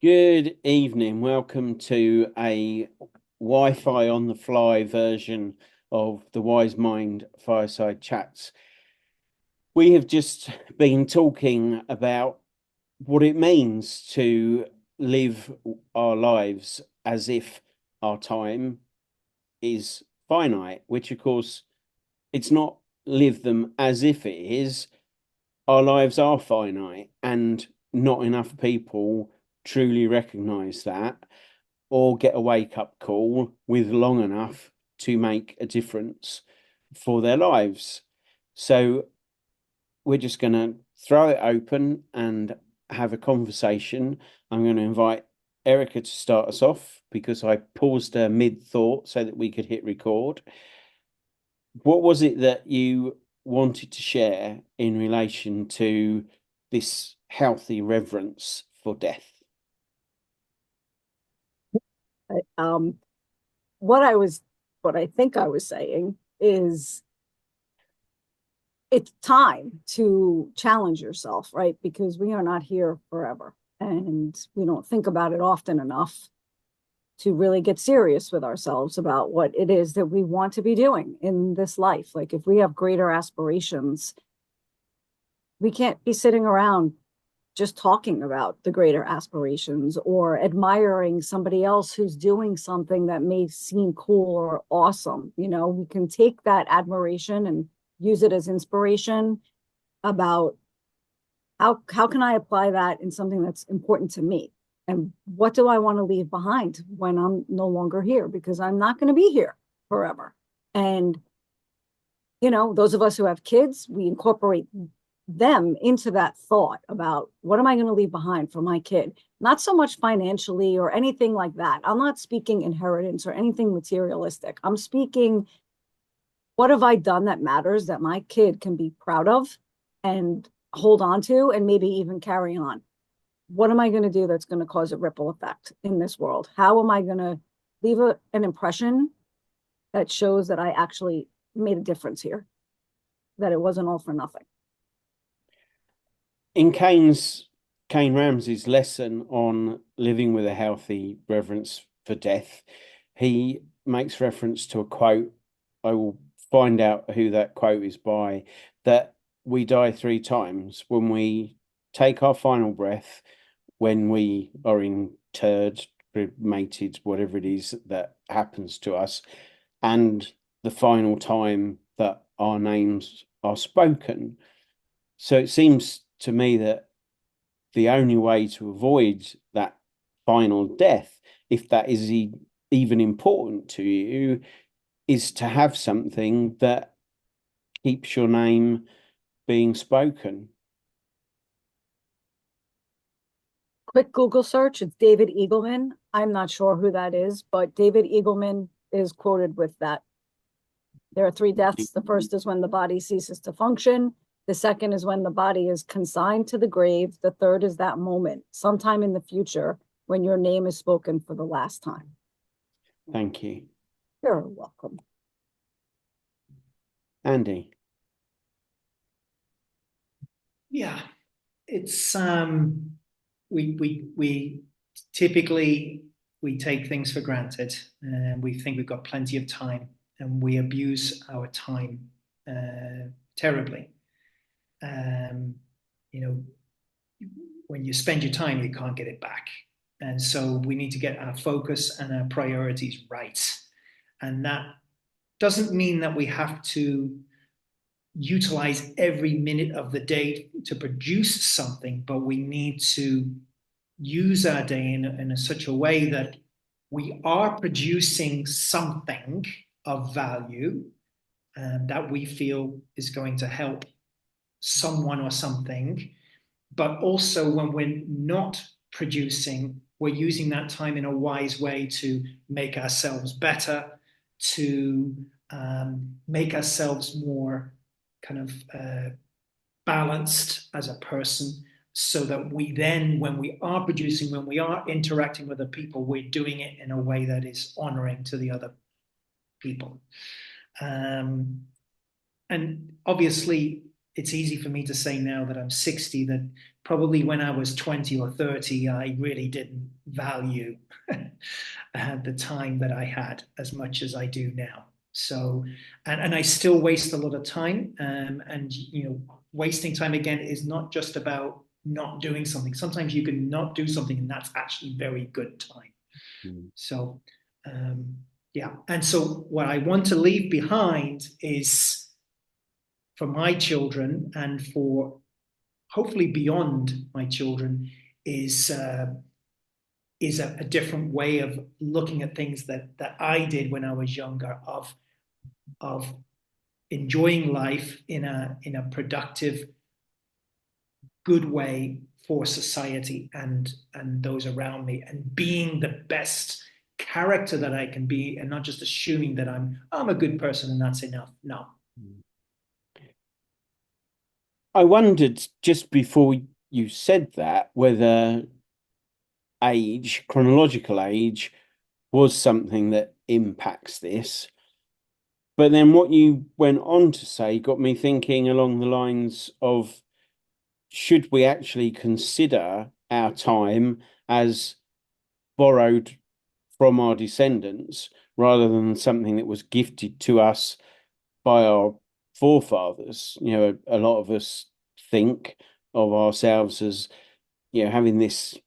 Good evening. Welcome to a Wi-Fi on the fly version of the Wise Mind Fireside Chats. We have just been talking about what it means to live our lives as if our time is finite, which of course it's not live them as if it is. Our lives are finite, and not enough people truly recognize that or get a wake up call with long enough to make a difference for their lives. So we're just going to throw it open and have a conversation. I'm going to invite Erika to start us off because I paused her mid thought so that we could hit record. What was it that you wanted to share in relation to this healthy reverence for death? Um, what I think I was saying is it's time to challenge yourself, right? Because we are not here forever, and we don't think about it often enough to really get serious with ourselves about what it is that we want to be doing in this life. Like, if we have greater aspirations, we can't be sitting around just talking about the greater aspirations or admiring somebody else who's doing something that may seem cool or awesome. We can take that admiration and use it as inspiration about how can I apply that in something that's important to me, and what do I want to leave behind when I'm no longer here, because I'm not going to be here forever. And those of us who have kids, we incorporate them into that thought about what am I going to leave behind for my kid? Not so much financially or anything like that. I'm not speaking inheritance or anything materialistic. I'm speaking, what have I done that matters, that my kid can be proud of and hold on to and maybe even carry on? What am I going to do that's going to cause a ripple effect in this world? How am I going to leave an impression that shows that I actually made a difference here, that it wasn't all for nothing? In Kane Ramsey's lesson on living with a healthy reverence for death, he makes reference to a quote. I will find out who that quote is by, that we die three times: when we take our final breath, when we are interred, cremated, whatever it is that happens to us, and the final time that our names are spoken. So it seems to me that the only way to avoid that final death, if that is even important to you, is to have something that keeps your name being spoken. Quick Google search, it's David Eagleman. I'm not sure who that is, but David Eagleman is quoted with that. There are three deaths. The first is when the body ceases to function. The second is when the body is consigned to the grave. The third is that moment, sometime in the future, when your name is spoken for the last time. Thank you. You're welcome. Andy. Yeah, it's we typically we take things for granted, and we think we've got plenty of time, and we abuse our time terribly. Um, you know, when you spend your time, you can't get it back, and so we need to get our focus and our priorities right, and that doesn't mean that we have to utilize every minute of the day to produce something, but we need to use our day in such a way that we are producing something of value that we feel is going to help someone or something. But also, when we're not producing, we're using that time in a wise way to make ourselves better, to make ourselves more kind of balanced as a person, so that we then, when we are producing, when we are interacting with the people, we're doing it in a way that is honoring to the other people. And obviously, it's easy for me to say now that I'm 60 that probably when I was 20 or 30, I really didn't value the time that I had as much as I do now. So, and I still waste a lot of time. And, wasting time again is not just about not doing something. Sometimes you can not do something and that's actually very good time. Mm. So, yeah. And so what I want to leave behind is for my children and for hopefully beyond my children is a different way of looking at things that I did when I was younger, of enjoying life in a productive, good way for society and those around me, and being the best character that I can be, and not just assuming that I'm a good person and that's enough. No. I wondered just before you said that whether age, chronological age, was something that impacts this. But then what you went on to say got me thinking along the lines of, should we actually consider our time as borrowed from our descendants rather than something that was gifted to us by our forefathers? A lot of us think of ourselves as, having this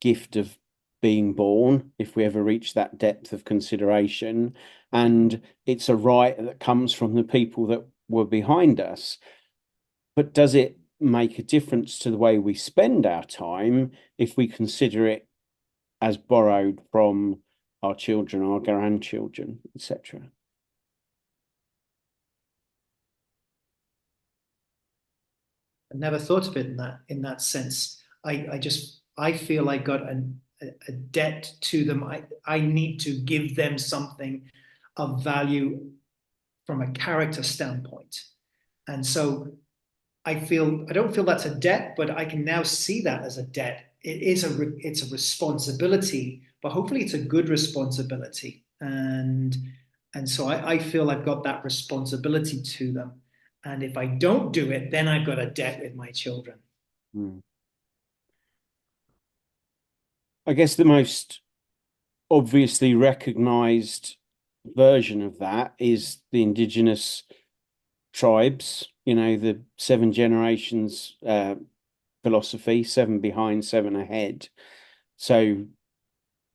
gift of being born, if we ever reach that depth of consideration, and it's a right that comes from the people that were behind us. But does it make a difference to the way we spend our time if we consider it as borrowed from our children, our grandchildren, etc.? I never thought of it in that sense. I feel I got a debt to them. I need to give them something of value from a character standpoint. And so I don't feel that's a debt, but I can now see that as a debt. It's a responsibility, but hopefully it's a good responsibility. And so I feel I've got that responsibility to them. And if I don't do it, then I've got a debt with my children. Mm. I guess the most obviously recognized version of that is the indigenous tribes, the 7 generations philosophy, 7 behind, 7 ahead. So,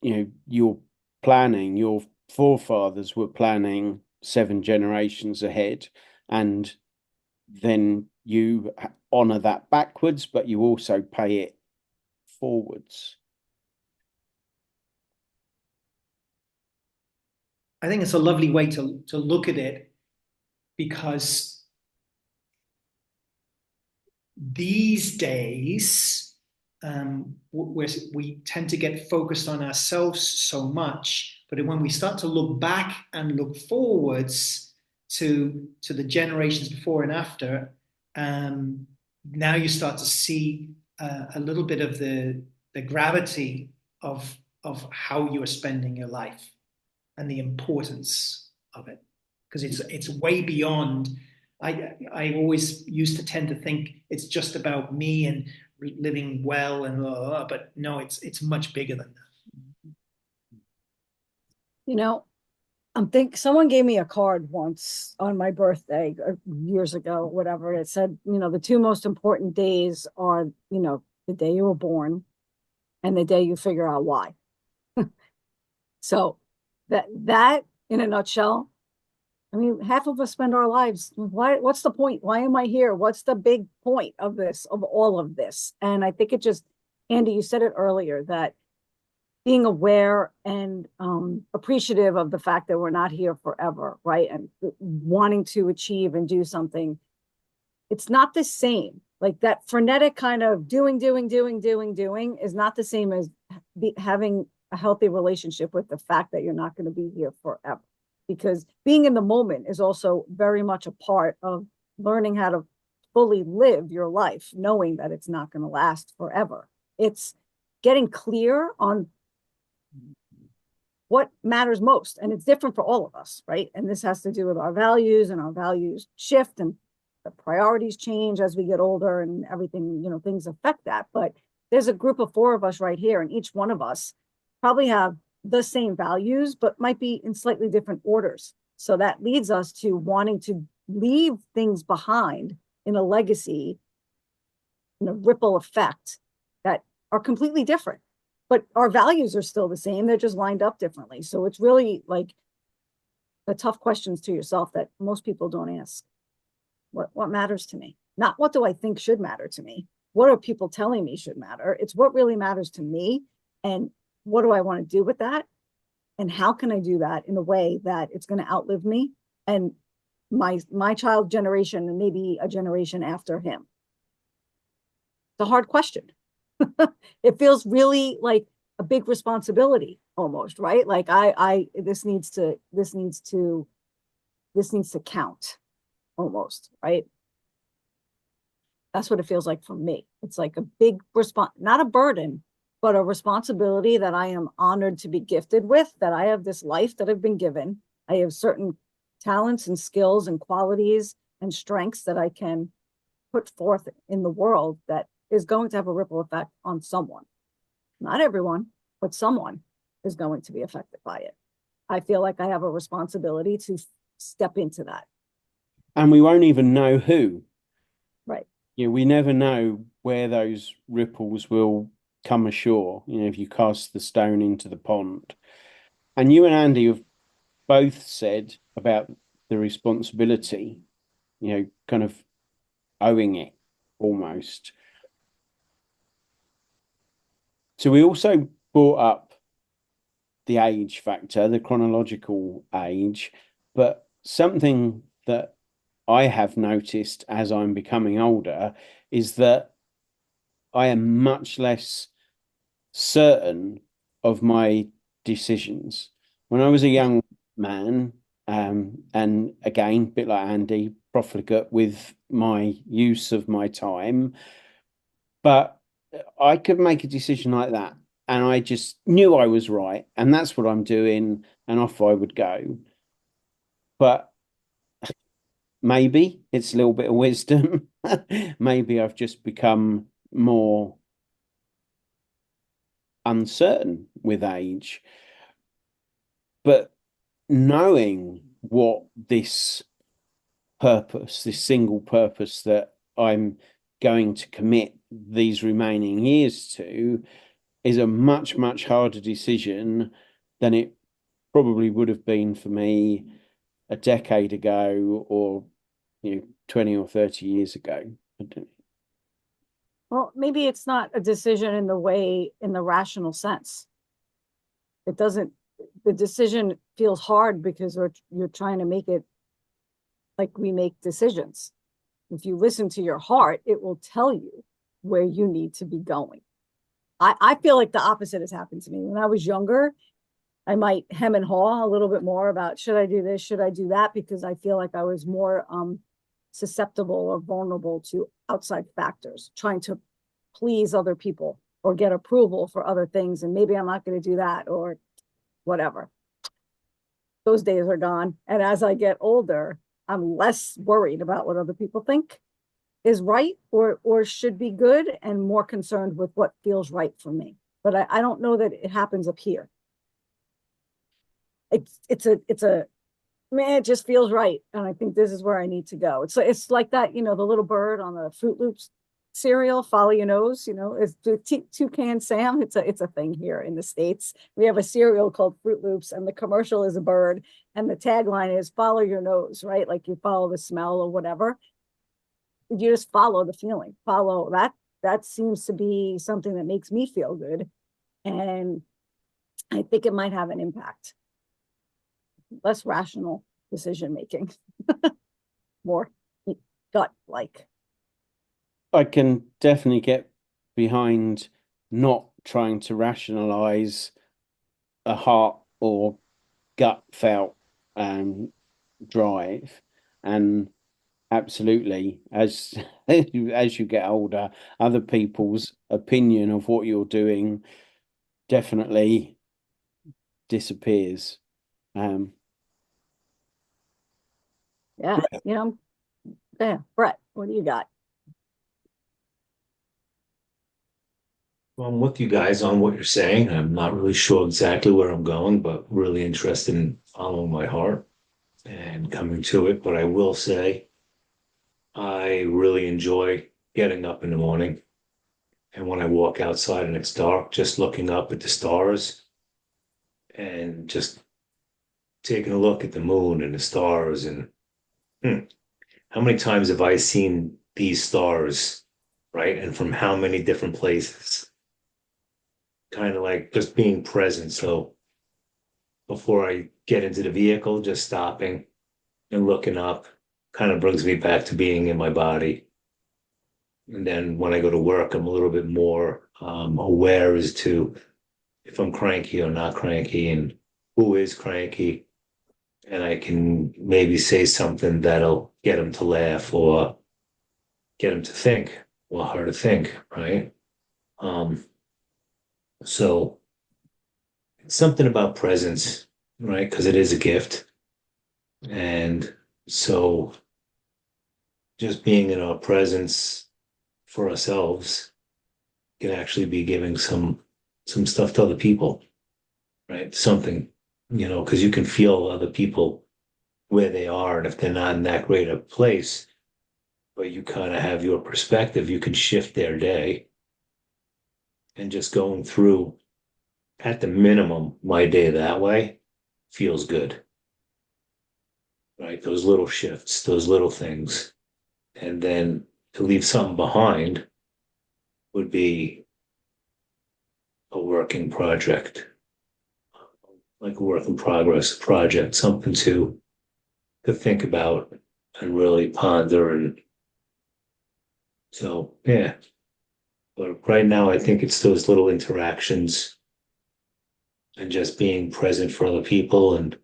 you're planning, your forefathers were planning 7 generations ahead, and then you honor that backwards, but you also pay it forwards. I think it's a lovely way to look at it, because these days, we tend to get focused on ourselves so much, but when we start to look back and look forwards to the generations before and after, now you start to see a little bit of the gravity of how you are spending your life and the importance of it, because it's way beyond. I always used to tend to think it's just about me and living well and blah, blah, blah, but no, it's much bigger than that. Someone gave me a card once on my birthday years ago, whatever. It said, the two most important days are, the day you were born and the day you figure out why. So that in a nutshell, I mean, half of us spend our lives. What's the point? Why am I here? What's the big point of this, of all of this? And I think Andy, you said it earlier, that being aware and appreciative of the fact that we're not here forever, right? And wanting to achieve and do something. It's not the same. Like that frenetic kind of doing is not the same as having a healthy relationship with the fact that you're not going to be here forever. Because being in the moment is also very much a part of learning how to fully live your life, knowing that it's not going to last forever. It's getting clear on what matters most. And it's different for all of us, right? And this has to do with our values, and our values shift, and the priorities change as we get older and everything, you know, things affect that. But there's a group of 4 of us right here, and each one of us probably have the same values, but might be in slightly different orders. So that leads us to wanting to leave things behind in a legacy, in a ripple effect that are completely different. But our values are still the same. They're just lined up differently. So it's really like the tough questions to yourself that most people don't ask. What matters to me? Not what do I think should matter to me? What are people telling me should matter? It's what really matters to me. And what do I want to do with that? And how can I do that in a way that it's going to outlive me and my child generation and maybe a generation after him? It's a hard question. It feels really like a big responsibility almost, right? Like this needs to count almost, right? That's what it feels like for me. It's like a big not a burden, but a responsibility that I am honored to be gifted with, that I have this life that I've been given. I have certain talents and skills and qualities and strengths that I can put forth in the world that is going to have a ripple effect on someone. Not everyone, but someone is going to be affected by it. I feel like I have a responsibility to step into that. And we won't even know who. Right. Yeah, we never know where those ripples will come ashore, you know, if you cast the stone into the pond. And you and Andy have both said about the responsibility, you know, kind of owing it almost. So we also brought up the age factor, the chronological age, but something that I have noticed as I'm becoming older is that I am much less certain of my decisions. When I was a young man, and again, a bit like Andy, profligate with my use of my time, but I could make a decision like that, and I just knew I was right, and that's what I'm doing, and off I would go. But maybe it's a little bit of wisdom. Maybe I've just become more uncertain with age. But knowing what this purpose, this single purpose that I'm going to commit these remaining years to, is a much, much harder decision than it probably would have been for me a decade ago, or 20 or 30 years ago. Well, maybe it's not a decision in the rational sense. It doesn't, the decision feels hard because you're trying to make it like we make decisions. If you listen to your heart, it will tell you where you need to be going. I feel like the opposite has happened to me. When I was younger, I might hem and haw a little bit more about, should I do this? Should I do that? Because I feel like I was more susceptible or vulnerable to outside factors, trying to please other people or get approval for other things. And maybe I'm not going to do that or whatever. Those days are gone. And as I get older, I'm less worried about what other people think is right or should be good, and more concerned with what feels right for me. But I don't know that it happens up here. Man, it just feels right. And I think this is where I need to go. It's like that, the little bird on the Fruit Loops cereal, follow your nose, it's the Toucan Sam. It's a thing here in the States. We have a cereal called Fruit Loops, and the commercial is a bird, and the tagline is follow your nose, right? Like you follow the smell or whatever. You just follow the feeling, follow that seems to be something that makes me feel good. And I think it might have an impact. Less rational decision making, more gut like. I can definitely get behind not trying to rationalize a heart or gut felt drive, and absolutely, as you get older, other people's opinion of what you're doing definitely disappears. Yeah, Yeah, Brett, what do you got? Well, I'm with you guys on what you're saying. I'm not really sure exactly where I'm going, but really interested in following my heart and coming to it. But I will say, I really enjoy getting up in the morning. And when I walk outside and it's dark, just looking up at the stars and just taking a look at the moon and the stars. And hmm, how many times have I seen these stars, right? And from how many different places? Kind of like just being present. So before I get into the vehicle, just stopping and looking up kind of brings me back to being in my body. And then when I go to work, I'm a little bit more aware as to if I'm cranky or not cranky and who is cranky. And I can maybe say something that'll get them to laugh or get them to think or her to think, right? Um, so it's something about presence, right? Because it is a gift. And so just being in our presence for ourselves can actually be giving some stuff to other people, right? Something, because you can feel other people where they are, and if they're not in that great a place, but you kind of have your perspective, you can shift their day. And just going through at the minimum my day that way feels good, right? Those little shifts, those little things. And then to leave something behind would be a working project, like a work in progress project, something to think about and really ponder. And so, yeah. But right now, I think it's those little interactions and just being present for other people and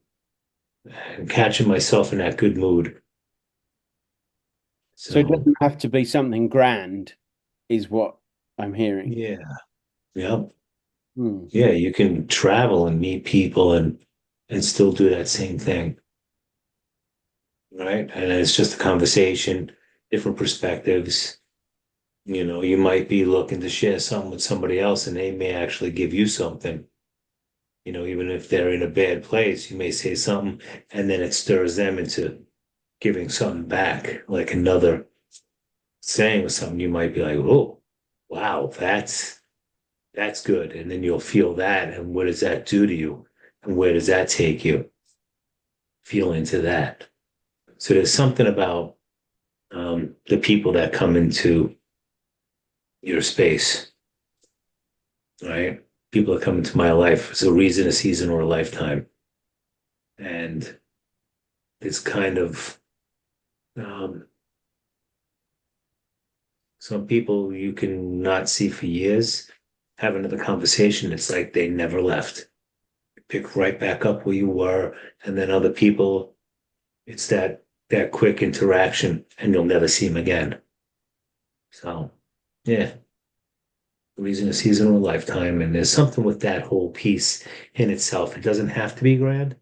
catching myself in that good mood. So it So, doesn't have to be something grand, is what I'm hearing. yeah, yeah, Hmm. yeah. You can travel and meet people and still do that same thing, right? And it's just a conversation, different perspectives. You might be looking to share something with somebody else, and they may actually give you something. Even if they're in a bad place, you may say something, and then it stirs them into giving something back, like another saying or something. You might be like, "Oh, wow, that's good," and then you'll feel that, and what does that do to you, and where does that take you? Feel into that. So there's something about the people that come into your space, right? People that come into my life. It's a reason, a season, or a lifetime. And it's kind of um, some people you can not see for years have another conversation. It's like they never left. Pick right back up where you were. And then other people, it's that quick interaction and you'll never see them again. So yeah, reason, a season, or a lifetime. And there's something with that whole piece in itself. It doesn't have to be grand.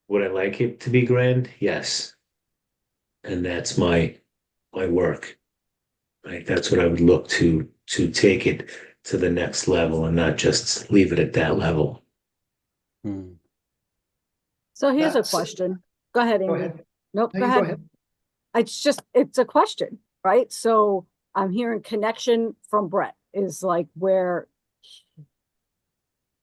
Would I like it to be grand? Yes. And that's my work. Right. That's what I would look to take it to the next level and not just leave it at that level. Hmm. So here's a That's question. Go ahead, Go Amy. ahead. Nope, No, go you go ahead. ahead. It's a question, right? So I'm hearing connection from Brett is like where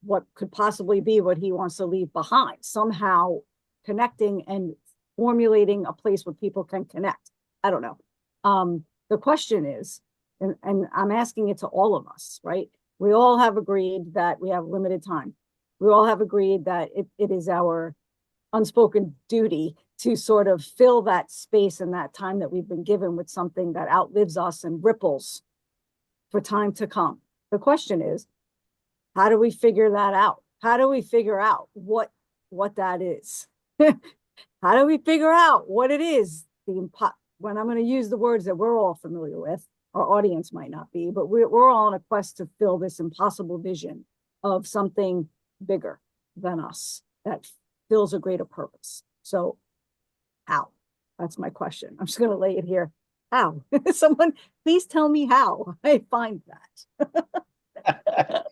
what could possibly be what he wants to leave behind, somehow connecting and formulating a place where people can connect. I don't know. The question is, and I'm asking it to all of us, right? We all have agreed that we have limited time. We all have agreed that it is our unspoken duty to sort of fill that space and that time that we've been given with something that outlives us and ripples for time to come. The question is, how do we figure that out? How do we figure out what that is? How do we figure out what it is? When I'm going to use the words that we're all familiar with, our audience might not be, but we're all on a quest to fill this impossible vision of something bigger than us that fills a greater purpose. So how? That's my question. I'm just going to lay it here. How? Someone, please tell me how I find that.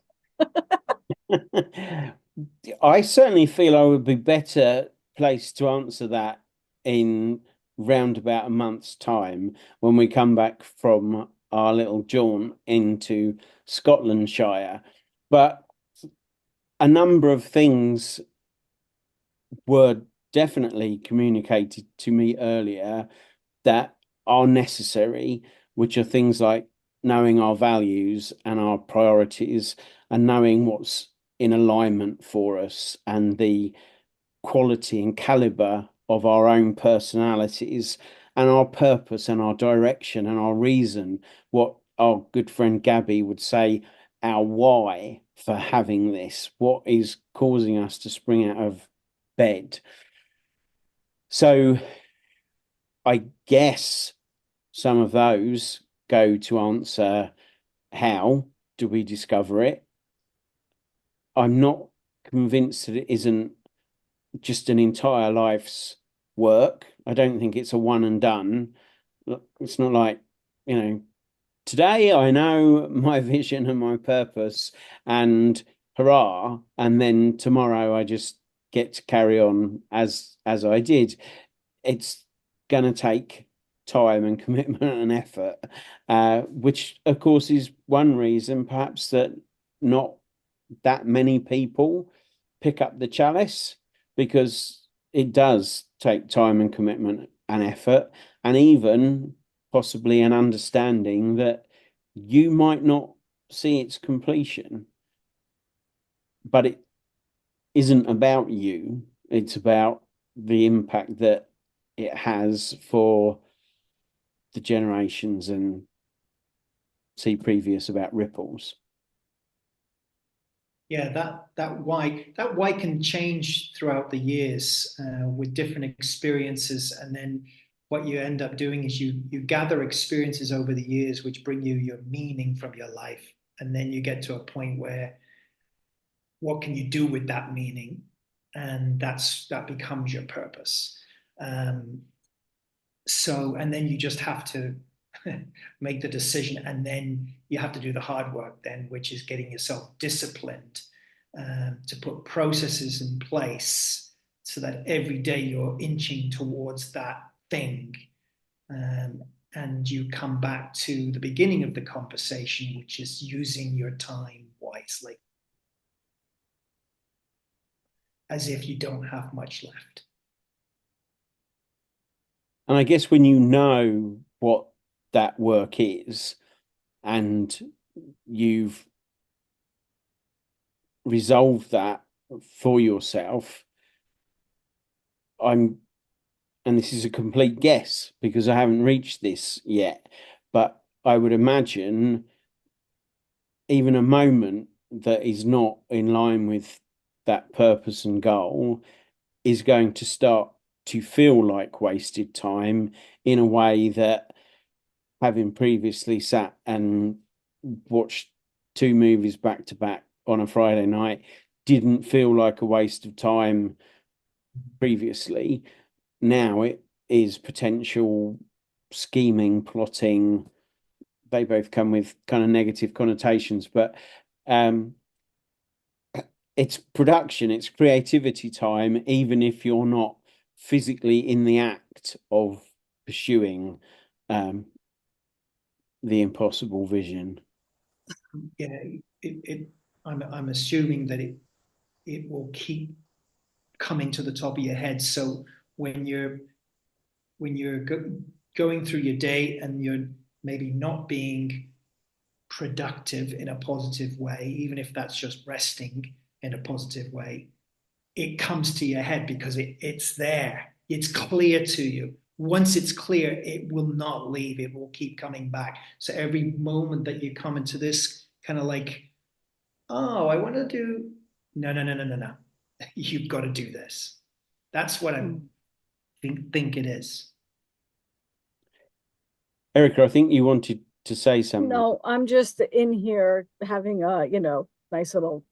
I certainly feel I would be better placed to answer that in round about a month's time when we come back from our little jaunt into Scotlandshire. But a number of things were definitely communicated to me earlier that are necessary, which are things like knowing our values and our priorities and knowing what's in alignment for us and the quality and caliber of our own personalities and our purpose and our direction and our reason, what our good friend Gabby would say, our why for having this, what is causing us to spring out of bed. So I guess some of those go to answer how do we discover it? I'm not convinced that it isn't just an entire life's work. I don't think it's a one and done. It's not like, today I know my vision and my purpose and hurrah, and then tomorrow I just get to carry on as I did. It's going to take time and commitment and effort, which of course is one reason perhaps that not that many people pick up the chalice, because it does take time and commitment and effort, and even possibly an understanding that you might not see its completion, but it isn't about you. It's about the impact that it has for the generations, and see previous about ripples. Yeah, that why can change throughout the years with different experiences, and then what you end up doing is you gather experiences over the years which bring you your meaning from your life, and then you get to a point where what can you do with that meaning, and that becomes your purpose. So, and then you just have to make the decision, and then you have to do the hard work then, which is getting yourself disciplined to put processes in place so that every day you're inching towards that thing. And you come back to the beginning of the conversation, which is using your time wisely, as if you don't have much left. And I guess when you know what that work is and you've resolved that for yourself, and this is a complete guess because I haven't reached this yet, but I would imagine even a moment that is not in line with that purpose and goal is going to start to feel like wasted time, in a way that, having previously sat and watched 2 movies back to back on a Friday night, didn't feel like a waste of time previously. Now it is potential scheming, plotting. They both come with kind of negative connotations, but it's production, it's creativity time, even if you're not physically in the act of pursuing the impossible vision. Yeah, I'm assuming that it will keep coming to the top of your head. So when you're going through your day and you're maybe not being productive in a positive way, even if that's just resting in a positive way, it comes to your head because it's there. It's clear to you. Once it's clear, it will not leave. It will keep coming back. So every moment that you come into this kind of like, oh, I want to do, no. You've got to do this. That's what I think it is. Erika, I think you wanted to say something. No, I'm just in here having a, nice little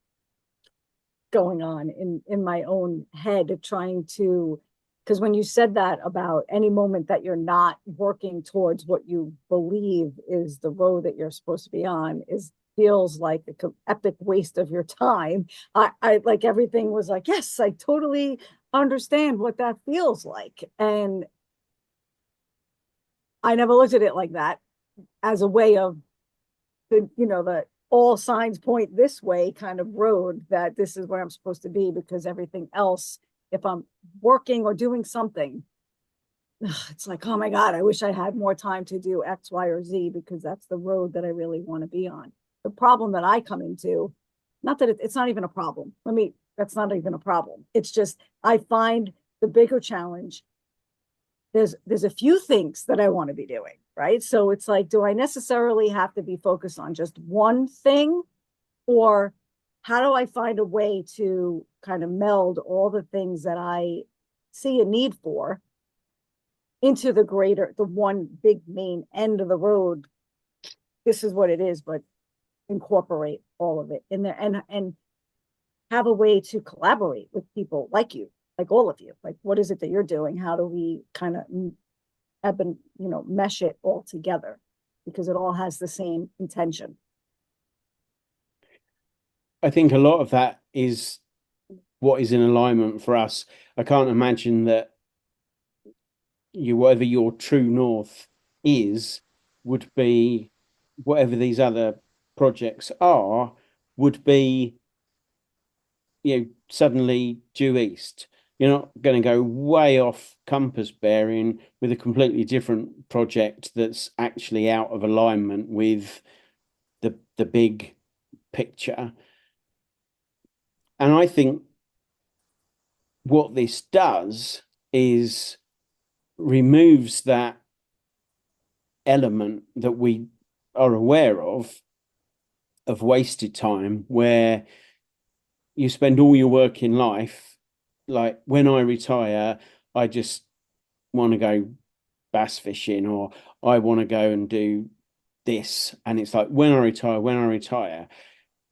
going on in my own head, trying to Because when you said that about any moment that you're not working towards what you believe is the road that you're supposed to be on is feels like an epic waste of your time. I like everything was like, yes, I totally understand what that feels like. And I never looked at it like that as a way of the all signs point this way kind of road, that this is where I'm supposed to be, because everything else, if I'm working or doing something, it's like, oh my God, I wish I had more time to do X, Y, or Z, because that's the road that I really want to be on. The problem that I come into, not that it's not even a problem. That's not even a problem. It's just, I find the bigger challenge, there's a few things that I want to be doing, right? So it's like, do I necessarily have to be focused on just one thing? Or how do I find a way to kind of meld all the things that I see a need for into the one big main end of the road? This is what it is, but incorporate all of it in there, and have a way to collaborate with people like you, like all of you. Like, what is it that you're doing? How do we kind of mesh it all together, because it all has the same intention. I think a lot of that is what is in alignment for us. I can't imagine that whatever your true north is would be, whatever these other projects are, would be, suddenly due east. You're not going to go way off compass bearing with a completely different project that's actually out of alignment with the big picture. And I think what this does is removes that element that we are aware of wasted time, where you spend all your working life, like, when I retire, I just want to go bass fishing, or I want to go and do this. And it's like, when I retire,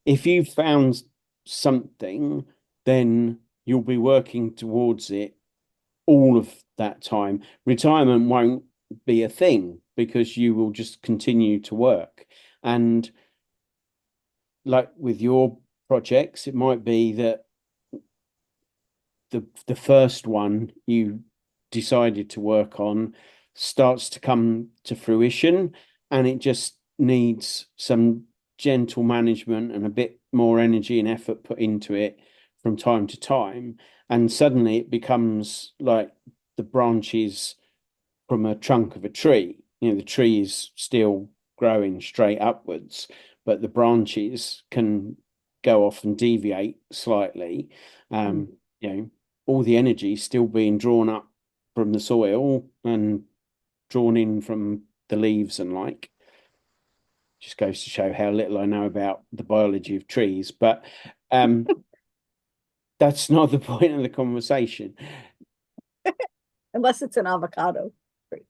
if you've found something, then you'll be working towards it all of that time. Retirement won't be a thing, because you will just continue to work. And like with your projects, it might be that the first one you decided to work on starts to come to fruition, and it just needs some gentle management and a bit more energy and effort put into it from time to time. And suddenly it becomes like the branches from a trunk of a tree. The tree is still growing straight upwards, but the branches can go off and deviate slightly. All the energy still being drawn up from the soil and drawn in from the leaves and like. Just goes to show how little I know about the biology of trees, but that's not the point of the conversation. Unless it's an avocado tree.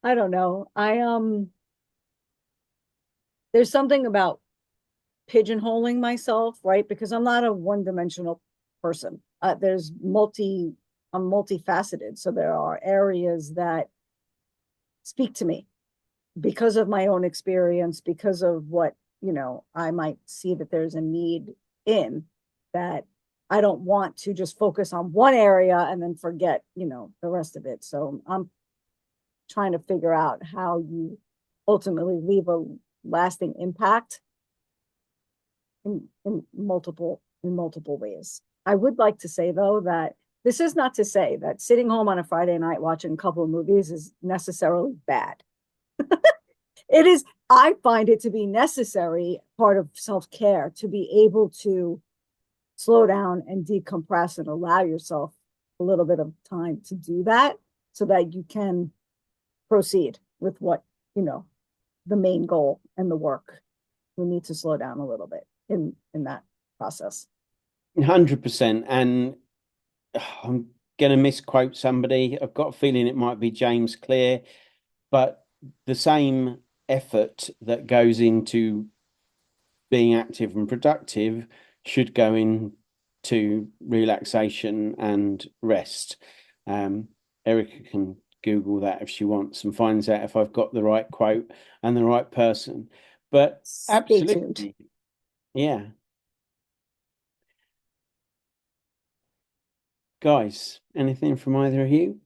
I don't know. There's something about pigeonholing myself, right? Because I'm not a one-dimensional person. I'm multifaceted. So there are areas that speak to me because of my own experience, because of what, I might see that there's a need in, that I don't want to just focus on one area and then forget, the rest of it. So I'm trying to figure out how you ultimately leave a lasting impact in multiple ways. I would like to say, though, that this is not to say that sitting home on a Friday night watching a couple of movies is necessarily bad. It is, I find it to be necessary part of self-care, to be able to slow down and decompress and allow yourself a little bit of time to do that, so that you can proceed with what, the main goal and the work. We need to slow down a little bit in that process. 100%. And I'm going to misquote somebody. I've got a feeling it might be James Clear, but the same effort that goes into being active and productive should go into relaxation and rest. Erika can Google that if she wants and finds out if I've got the right quote and the right person. But Stay tuned. absolutely, yeah. Guys, anything from either of you?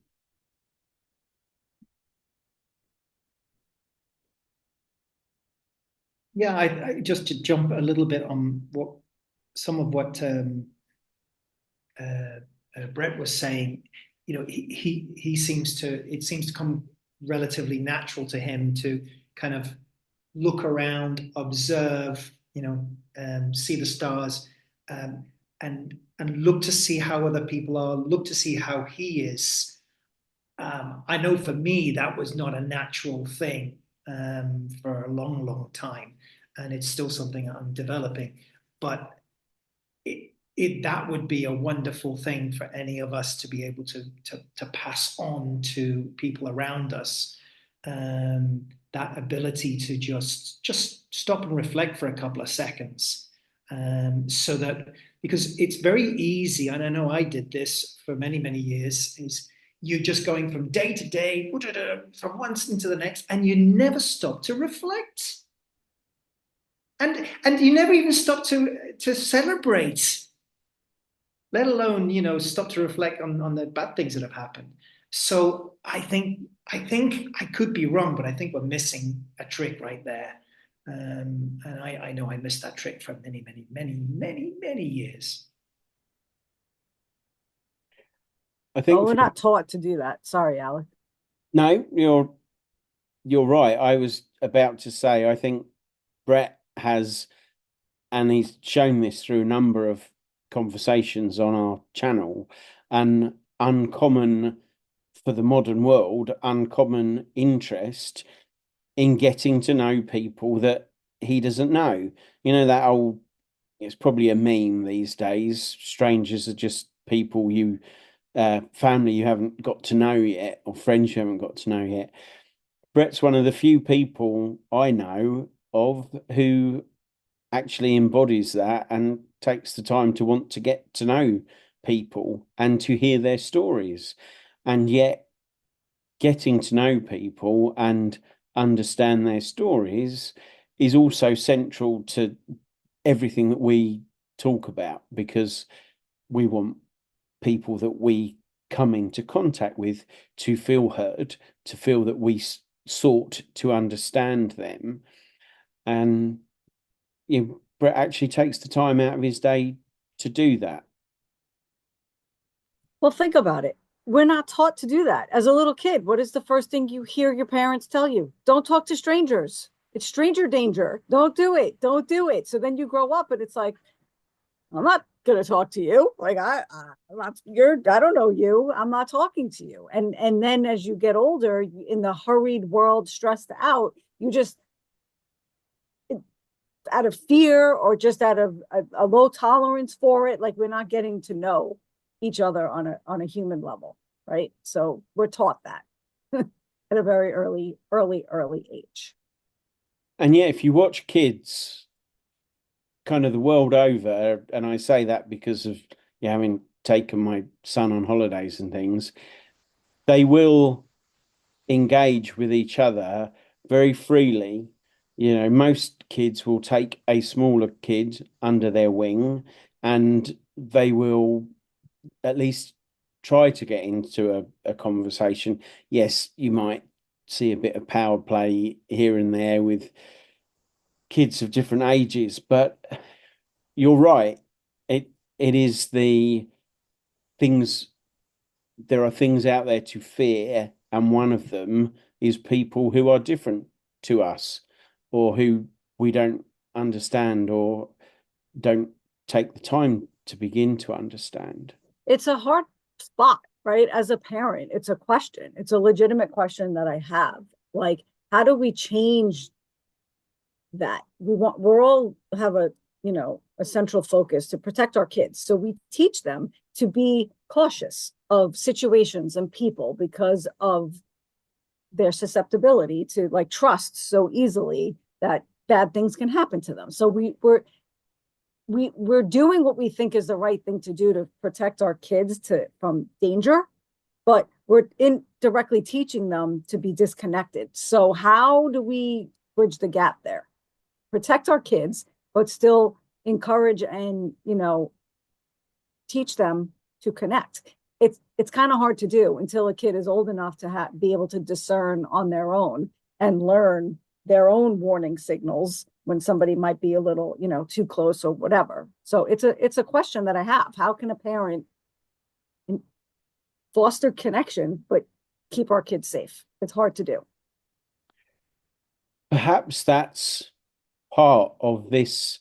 Yeah, I just to jump a little bit on some of what Brett was saying. You know, he seems to it seems to come relatively natural to him to kind of look around, observe, see the stars, and look to see how other people are, look to see how he is. I know for me that was not a natural thing for a long, long time, and it's still something I'm developing. But that would be a wonderful thing for any of us to be able to pass on to people around us. That ability to just stop and reflect for a couple of seconds, so that, because it's very easy, and I know I did this for many, many years, is you're just going from day to day, from one into the next, and you never stop to reflect. And you never even stop to celebrate, let alone, stop to reflect on the bad things that have happened. So I think I could be wrong, but I think we're missing a trick right there. And I know I missed that trick for many, many, many, many, many years. I think we're not taught to do that. Sorry, Alec. No, you're right. I was about to say, I think Brett has, and he's shown this through a number of conversations on our channel, an uncommon, for the modern world, uncommon interest in getting to know people that he doesn't know. You know, that old, it's probably a meme these days, strangers are just people family you haven't got to know yet, or friends you haven't got to know yet. Brett's one of the few people I know of who actually embodies that and takes the time to want to get to know people and to hear their stories. And yet, getting to know people and understand their stories is also central to everything that we talk about, because we want people that we come into contact with to feel heard, to feel that we sought to understand them. And Brett actually takes the time out of his day to do that. Well, think about it. We're not taught to do that. As a little kid, what is the first thing you hear your parents tell you? Don't talk to strangers. It's stranger danger. Don't do it. Don't do it. So then you grow up and it's like, I'm not going to talk to you. Like, I don't know you. I'm not talking to you. And then as you get older, in the hurried world, stressed out, you just, out of fear or just out of a low tolerance for it, like we're not getting to know each other on a human level, right? So we're taught that at a very early age. And yet, if you watch kids kind of the world over, and I say that because of having taken my son on holidays and things, they will engage with each other very freely. Most kids will take a smaller kid under their wing and they will at least try to get into a conversation. Yes, you might see a bit of power play here and there with kids of different ages, but you're right. It is the things, there are things out there to fear, and one of them is people who are different to us or who we don't understand or don't take the time to begin to understand. It's a hard spot, right? As a parent, it's a question. It's a legitimate question that I have. Like, how do we change that? We're all have a central focus to protect our kids. So we teach them to be cautious of situations and people because of their susceptibility to like trust so easily that bad things can happen to them. So we're doing what we think is the right thing to do to protect our kids from danger, but we're indirectly teaching them to be disconnected. So how do we bridge the gap there? Protect our kids, but still encourage and, teach them to connect. It's kind of hard to do until a kid is old enough to be able to discern on their own and learn their own warning signals when somebody might be a little, too close or whatever. So it's a question that I have. How can a parent foster connection, but keep our kids safe? It's hard to do. Perhaps that's part of this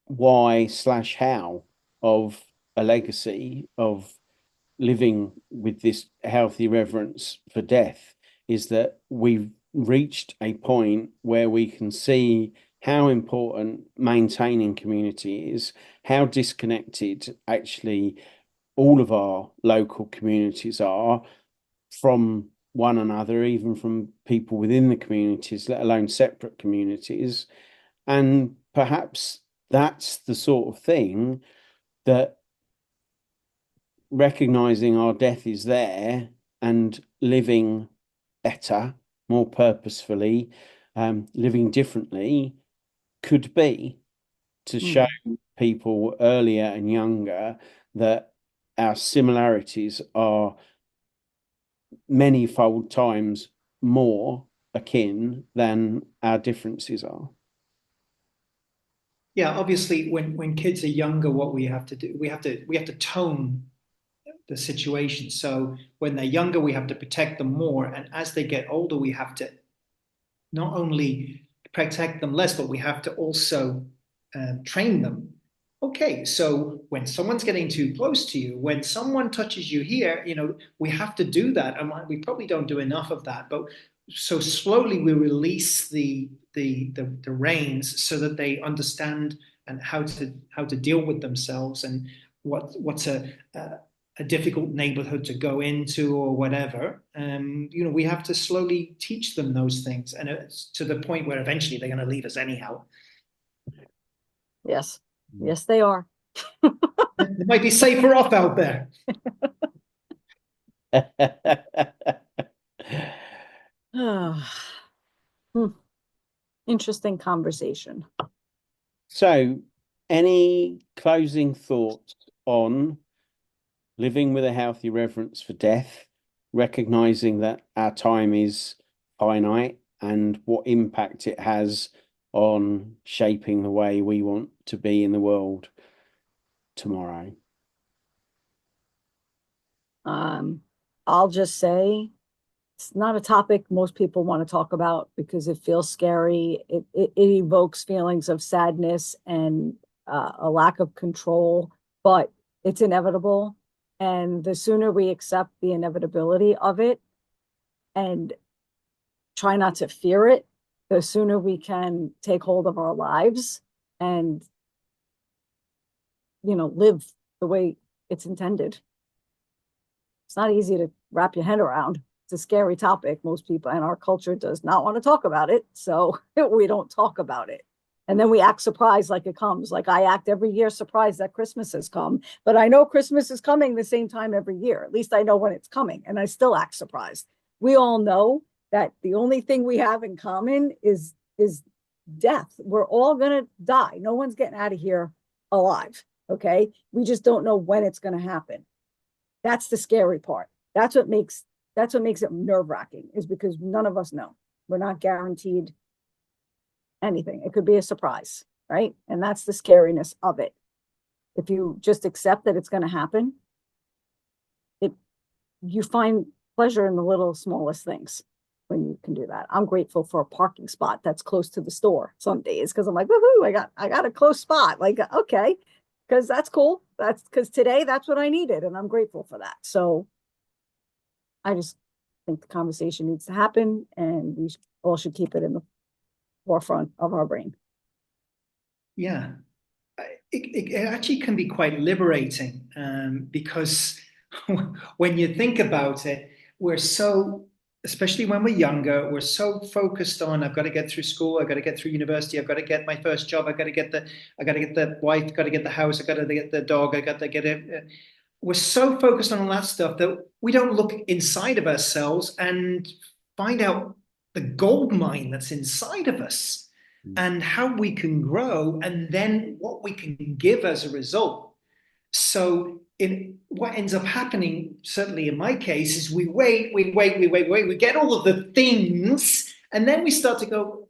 why/how of a legacy of living with this healthy reverence for death, is that we've reached a point where we can see how important maintaining community is, how disconnected actually all of our local communities are from one another, even from people within the communities, let alone separate communities. And perhaps that's the sort of thing that recognizing our death is there and living better, more purposefully, living differently could be, to show people earlier and younger that our similarities are many-fold times more akin than our differences are. Yeah, obviously, when kids are younger, what we have to do, we have to tone the situation. So when they're younger, we have to protect them more, and as they get older, we have to not only protect them less, but we have to also train them. Okay, so when someone's getting too close to you, when someone touches you here, we have to do that. And we probably don't do enough of that. But so slowly we release the reins so that they understand and how to deal with themselves, and what's a difficult neighborhood to go into or whatever. We have to slowly teach them those things, and it's to the point where eventually they're going to leave us anyhow. Yes. Yes, they are. They might be safer off out there. Interesting conversation. So, any closing thoughts on living with a healthy reverence for death, recognizing that our time is finite and what impact it has on shaping the way we want to be in the world tomorrow? I'll just say it's not a topic most people want to talk about because it feels scary. It evokes feelings of sadness and a lack of control, but it's inevitable. And the sooner we accept the inevitability of it and try not to fear it, the sooner we can take hold of our lives and, live the way it's intended. It's not easy to wrap your head around. It's a scary topic. Most people in our culture does not want to talk about it. So we don't talk about it. And then we act surprised like it comes. Like I act every year surprised that Christmas has come, but I know Christmas is coming the same time every year. At least I know when it's coming, and I still act surprised. We all know that the only thing we have in common is death. We're all going to die. No one's getting out of here alive. Okay. We just don't know when it's going to happen. That's the scary part. That's what makes it nerve-wracking, is because none of us know. We're not guaranteed anything. It could be a surprise, right? And that's the scariness of it. If you just accept that it's going to happen, you find pleasure in the little smallest things when you can do that. I'm grateful for a parking spot that's close to the store some days, because I'm like, woohoo, I got a close spot. Like, okay, because that's cool. That's because today that's what I needed, and I'm grateful for that. So I just think the conversation needs to happen, and we all should keep it in the forefront of our brain. Yeah, it actually can be quite liberating, because when you think about it, we're so especially when we're younger, we're so focused on, I've got to get through school, I've got to get through university, I've got to get my first job, I got to get the wife, got to get the house, I got to get the dog, I got to get it. We're so focused on all that stuff that we don't look inside of ourselves and find out the gold mine that's inside of us and how we can grow and then what we can give as a result. So what ends up happening, certainly in my case, is we we get all of the things, and then we start to go,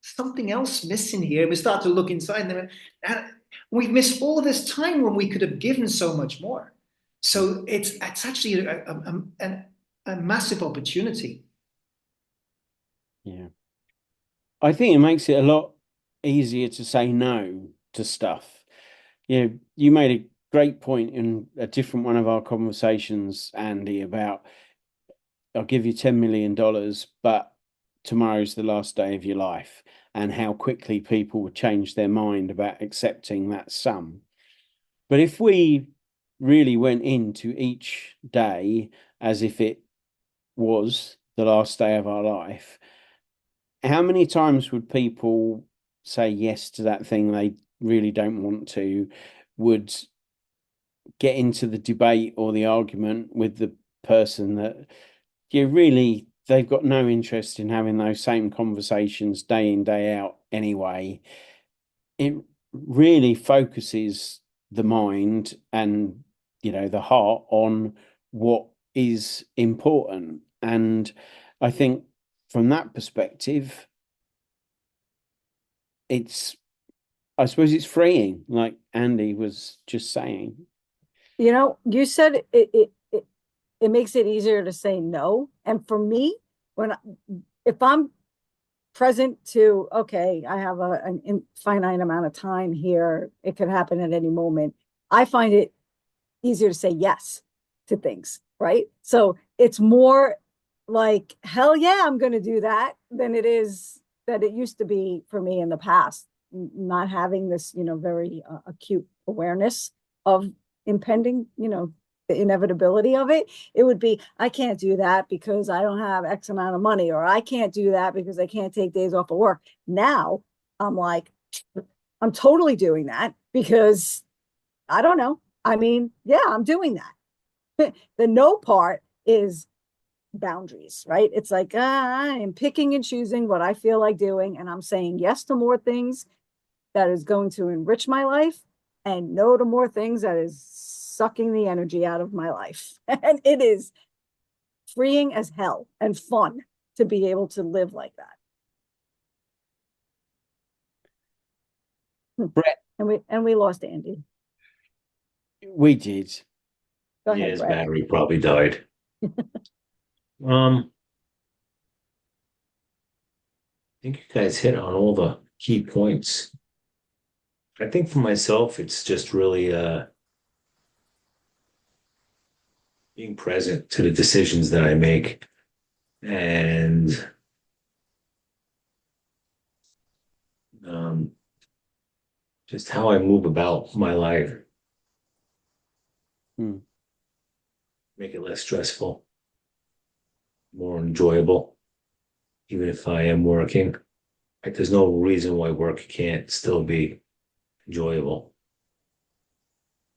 something else missing here. We start to look inside them, and we've missed all of this time when we could have given so much more. So it's actually a massive opportunity. Yeah. I think it makes it a lot easier to say no to stuff. You made a great point in a different one of our conversations, Andy, about I'll give you $10 million, but tomorrow's the last day of your life, and how quickly people would change their mind about accepting that sum. But if we really went into each day as if it was the last day of our life, how many times would people say yes to that thing they really don't want to, would get into the debate or the argument with the person that they've got no interest in having those same conversations day in, day out anyway? It really focuses the mind and the heart on what is important. And I think from that perspective, I suppose it's freeing, like Andy was just saying. You said it makes it easier to say no. And for me, if I'm present to, okay, I have an infinite amount of time here, it could happen at any moment, I find it easier to say yes to things, right? So it's more like, hell yeah, I'm going to do that, than it is that it used to be for me in the past, not having this, very acute awareness of impending, the inevitability of it. It would be, I can't do that because I don't have X amount of money, or I can't do that because I can't take days off of work. Now I'm like, I'm totally doing that because I don't know. I mean, yeah, I'm doing that. The no part is boundaries, right? It's like, I am picking and choosing what I feel like doing, and I'm saying yes to more things that is going to enrich my life, and no to more things that is sucking the energy out of my life. And it is freeing as hell and fun to be able to live like that. Brett, And we lost Andy. we did. Go Yeah, ahead, his Brett. battery probably died. I think you guys hit on all the key points. I think for myself, it's just really being present to the decisions that I make and just how I move about my life. Make it less stressful, more enjoyable, even if I am working. Like, there's no reason why work can't still be enjoyable.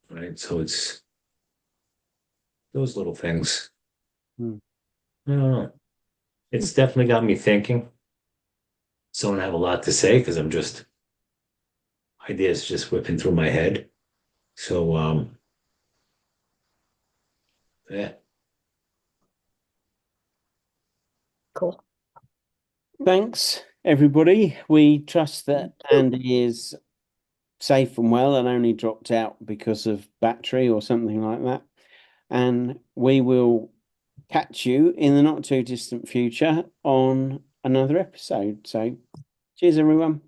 Right? So it's those little things. I don't know. It's definitely got me thinking. So I don't have a lot to say because I'm just ideas just whipping through my head. So yeah. Cool. Thanks, everybody. We trust that Andy is safe and well and only dropped out because of battery or something like that. And we will catch you in the not too distant future on another episode. So cheers, everyone.